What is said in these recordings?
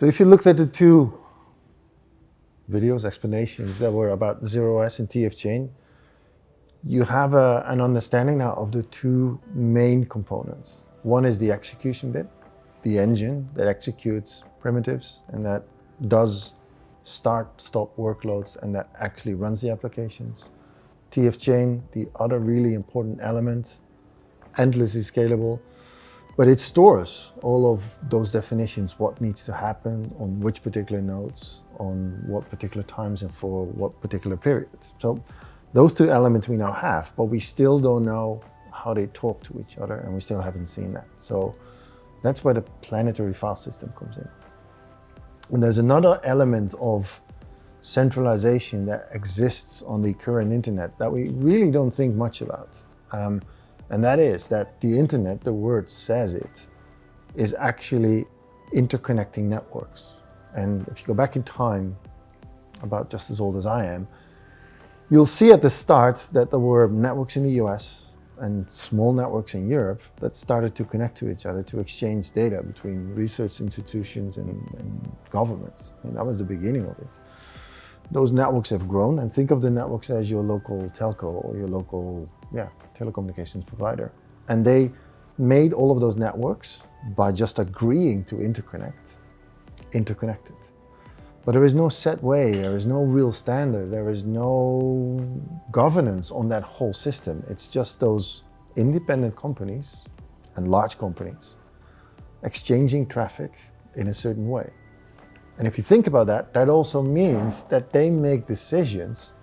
So if you looked at the two videos, explanations that were about 0S and TF chain, you have an understanding now of the two main components. One is the execution bit, the engine that executes primitives and that does start, stop workloads and that actually runs the applications. TF chain, the other really important element, endlessly scalable, but it stores all of those definitions, what needs to happen on which particular nodes, on what particular times and for what particular periods. So those two elements we now have, but we still don't know how they talk to each other, and we still haven't seen that. So that's where the planetary file system comes in. And there's another element of centralization that exists on the current internet that we really don't think much about. And that is that the internet, the word says it, is actually interconnecting networks. And if you go back in time, about just as old as I am, you'll see at the start that there were networks in the US and small networks in Europe that started to connect to each other to exchange data between research institutions and governments. And that was the beginning of it. Those networks have grown, and think of the networks as your local telco or your local telecommunications provider. And they made all of those networks by just agreeing to interconnected. But there is no set way, there is no real standard, there is no governance on that whole system. It's just those independent companies and large companies exchanging traffic in a certain way. And if you think about that, that also means that they make decisions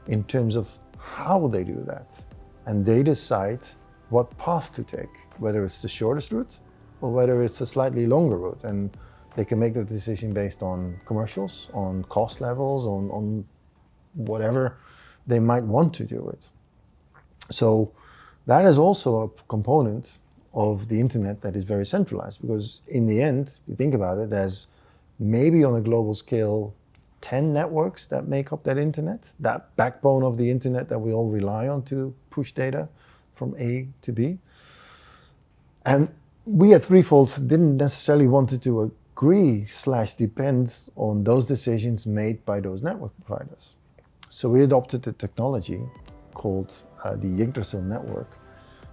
in terms of how they do that. And they decide what path to take, whether it's the shortest route or whether it's a slightly longer route. And they can make the decision based on commercials, on cost levels, on whatever they might want to do it. So that is also a component of the internet that is very centralized, because in the end, if you think about it, there's maybe on a global scale 10 networks that make up that internet, that backbone of the internet that we all rely on to push data from A to B. And we at ThreeFold didn't necessarily want to agree/depend on those decisions made by those network providers. So we adopted a technology called the Yggdrasil network,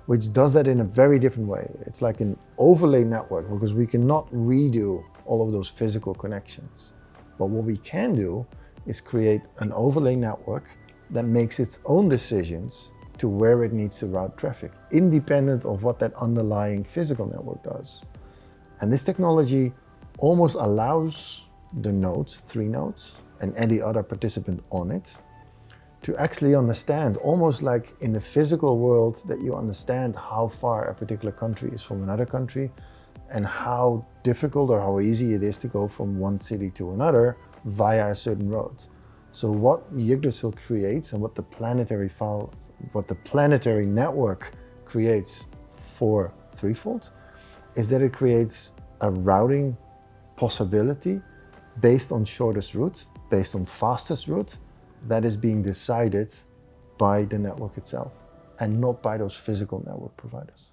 which does that in a very different way. It's like an overlay network, because we cannot redo all of those physical connections. But what we can do is create an overlay network that makes its own decisions to where it needs to route traffic, independent of what that underlying physical network does. And this technology almost allows the nodes, 3 nodes, and any other participant on it, to actually understand, almost like in the physical world, that you understand how far a particular country is from another country, and how difficult or how easy it is to go from one city to another via a certain road. So what Yggdrasil creates and what the planetary network creates for ThreeFold is that it creates a routing possibility based on shortest route, based on fastest route, that is being decided by the network itself and not by those physical network providers.